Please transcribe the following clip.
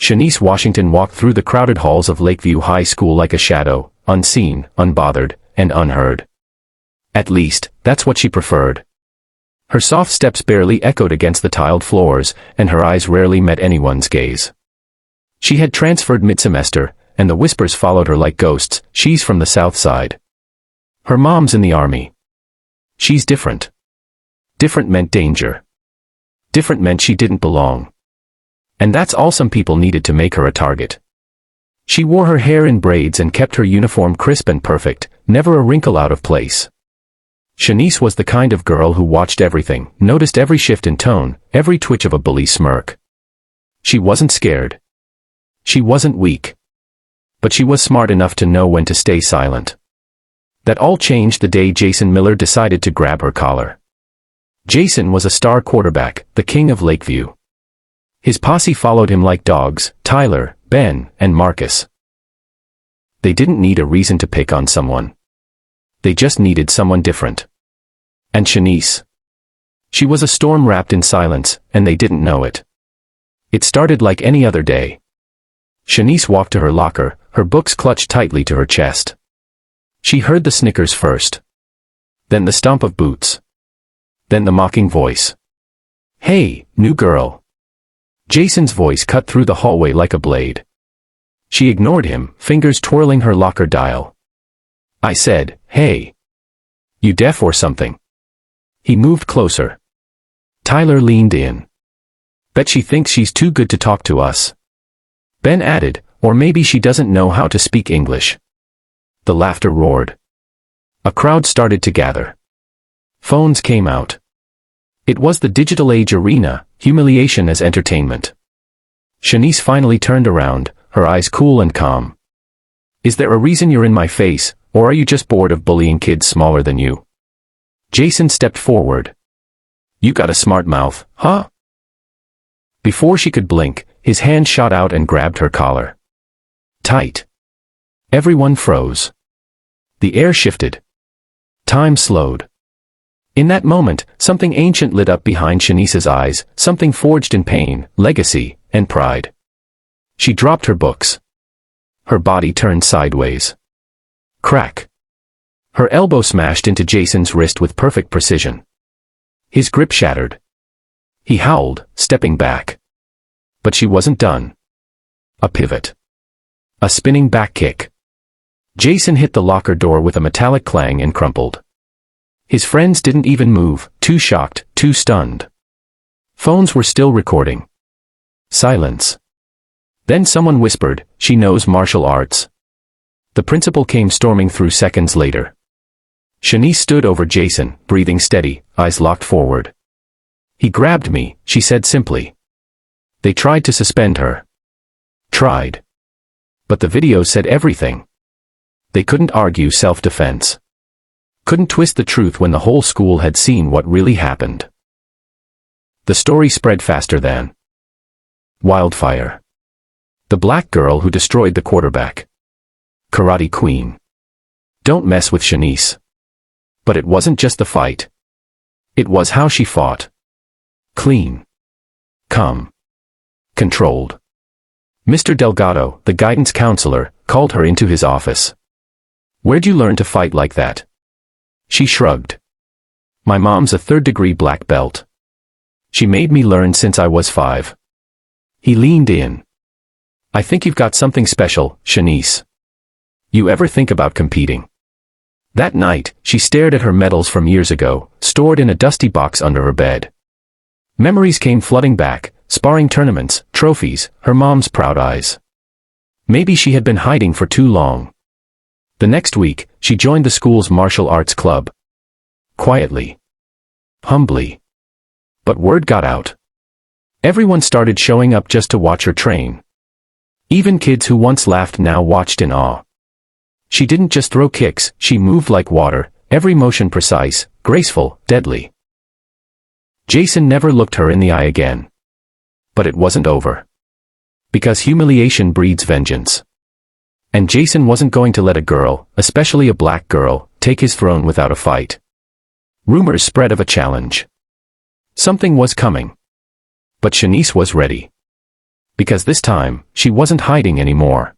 Shanice Washington walked through the crowded halls of Lakeview High School like a shadow, unseen, unbothered, and unheard. At least, that's what she preferred. Her soft steps barely echoed against the tiled floors, and her eyes rarely met anyone's gaze. She had transferred mid-semester, and the whispers followed her like ghosts. She's from the South Side. Her mom's in the Army. She's different. Different meant danger. Different meant she didn't belong. And that's all some people needed to make her a target. She wore her hair in braids and kept her uniform crisp and perfect, never a wrinkle out of place. Shanice was the kind of girl who watched everything, noticed every shift in tone, every twitch of a bully's smirk. She wasn't scared. She wasn't weak. But she was smart enough to know when to stay silent. That all changed the day Jason Miller decided to grab her collar. Jason was a star quarterback, the king of Lakeview. His posse followed him like dogs: Tyler, Ben, and Marcus. They didn't need a reason to pick on someone. They just needed someone different. And Shanice. She was a storm wrapped in silence, and they didn't know it. It started like any other day. Shanice walked to her locker, her books clutched tightly to her chest. She heard the snickers first. Then the stomp of boots. Then the mocking voice. "Hey, new girl." Jason's voice cut through the hallway like a blade. She ignored him, fingers twirling her locker dial. "I said, hey. You deaf or something?" He moved closer. Tyler leaned in. "Bet she thinks she's too good to talk to us." Ben added, "Or maybe she doesn't know how to speak English." The laughter roared. A crowd started to gather. Phones came out. It was the digital age arena, humiliation as entertainment. Shanice finally turned around, her eyes cool and calm. "Is there a reason you're in my face, or are you just bored of bullying kids smaller than you?" Jason stepped forward. "You got a smart mouth, huh?" Before she could blink, his hand shot out and grabbed her collar. Tight. Everyone froze. The air shifted. Time slowed. In that moment, something ancient lit up behind Shanice's eyes, something forged in pain, legacy, and pride. She dropped her books. Her body turned sideways. Crack. Her elbow smashed into Jason's wrist with perfect precision. His grip shattered. He howled, stepping back. But she wasn't done. A pivot. A spinning back kick. Jason hit the locker door with a metallic clang and crumpled. His friends didn't even move, too shocked, too stunned. Phones were still recording. Silence. Then someone whispered, "She knows martial arts." The principal came storming through seconds later. Shanice stood over Jason, breathing steady, eyes locked forward. "He grabbed me," she said simply. They tried to suspend her. Tried. But the video said everything. They couldn't argue self-defense. Couldn't twist the truth when the whole school had seen what really happened. The story spread faster than wildfire. The black girl who destroyed the quarterback. Karate Queen. Don't mess with Shanice. But it wasn't just the fight. It was how she fought. Clean. Calm. Controlled. Mr. Delgado, the guidance counselor, called her into his office. "Where'd you learn to fight like that?" She shrugged. "My mom's a third-degree black belt. She made me learn since I was 5. He leaned in. "I think you've got something special, Shanice. You ever think about competing?" That night, she stared at her medals from years ago, stored in a dusty box under her bed. Memories came flooding back, sparring tournaments, trophies, her mom's proud eyes. Maybe she had been hiding for too long. The next week, she joined the school's martial arts club. Quietly. Humbly. But word got out. Everyone started showing up just to watch her train. Even kids who once laughed now watched in awe. She didn't just throw kicks, she moved like water, every motion precise, graceful, deadly. Jason never looked her in the eye again. But it wasn't over. Because humiliation breeds vengeance. And Jason wasn't going to let a girl, especially a black girl, take his throne without a fight. Rumors spread of a challenge. Something was coming. But Shanice was ready. because this time, she wasn't hiding anymore.